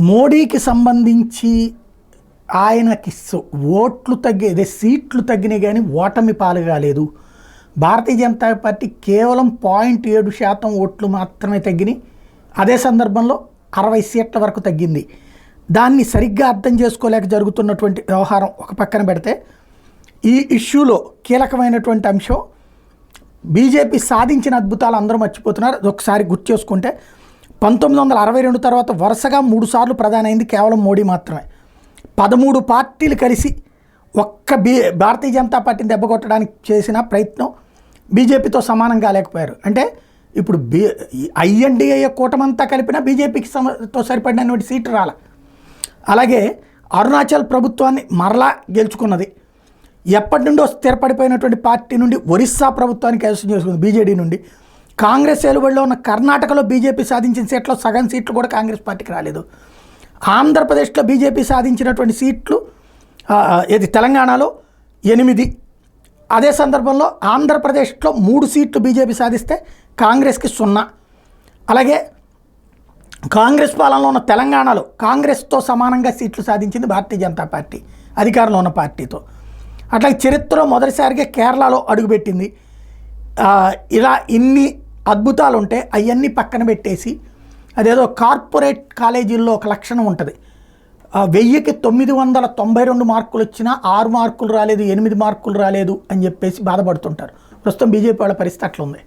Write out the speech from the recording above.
మోడీకి సంబంధించి ఆయనకి ఓట్లు తగ్గే సీట్లు తగ్గినాయి కానీ ఓటమి పాలు కాలేదు. భారతీయ జనతా పార్టీ కేవలం 0.7% ఓట్లు మాత్రమే తగ్గినాయి. అదే సందర్భంలో 60 సీట్ల వరకు తగ్గింది. దాన్ని సరిగ్గా అర్థం చేసుకోలేక జరుగుతున్నటువంటి వ్యవహారం ఒక పక్కన పెడితే, ఈ ఇష్యూలో కీలకమైనటువంటి అంశం బీజేపీ సాధించిన అద్భుతాలు అందరూ మర్చిపోతున్నారు. ఒకసారి గుర్తు చేసుకుంటే 1962 తర్వాత వరుసగా 3 సార్లు ప్రధాని అయింది కేవలం మోడీ మాత్రమే. 13 పార్టీలు కలిసి ఒక్క భారతీయ జనతా పార్టీని దెబ్బకొట్టడానికి చేసిన ప్రయత్నం బీజేపీతో సమానం కాలేకపోయారు. అంటే ఇప్పుడు ఐఎన్డీఏ కూటమంతా కలిపినా బీజేపీకి తో సరిపడినటువంటి సీట్లు రాల. అలాగే అరుణాచల్ ప్రభుత్వాన్ని మరలా గెలుచుకున్నది. ఎప్పటి నుండో స్థిరపడిపోయినటువంటి పార్టీ నుండి ఒరిస్సా ప్రభుత్వాన్ని కైవసం చేసుకుంది బీజేడీ నుండి. కాంగ్రెస్ ఏలుబడిలో ఉన్న కర్ణాటకలో బీజేపీ సాధించిన సీట్లో సగం సీట్లు కూడా కాంగ్రెస్ పార్టీకి రాలేదు. ఆంధ్రప్రదేశ్లో బీజేపీ సాధించినటువంటి సీట్లు తెలంగాణలో 8. అదే సందర్భంలో ఆంధ్రప్రదేశ్లో 3 సీట్లు బీజేపీ సాధిస్తే కాంగ్రెస్కి 0. అలాగే కాంగ్రెస్ పాలనలో ఉన్న తెలంగాణలో కాంగ్రెస్తో సమానంగా సీట్లు సాధించింది భారతీయ జనతా పార్టీ అధికారంలో ఉన్న పార్టీతో. అట్లాగే చరిత్రలో మొదటిసారిగా కేరళలో అడుగుపెట్టింది. ఇలా ఇన్ని అద్భుతాలు ఉంటే అవన్నీ పక్కన పెట్టేసి, అదేదో కార్పొరేట్ కాలేజీల్లో ఒక లక్షణం ఉంటుంది, 1000కి 992 మార్కులు వచ్చినా 6 మార్కులు రాలేదు, 8 మార్కులు రాలేదు అని చెప్పేసి బాధపడుతుంటారు. ప్రస్తుతం బీజేపీ వాళ్ళ పరిస్థితి అట్లా ఉంది.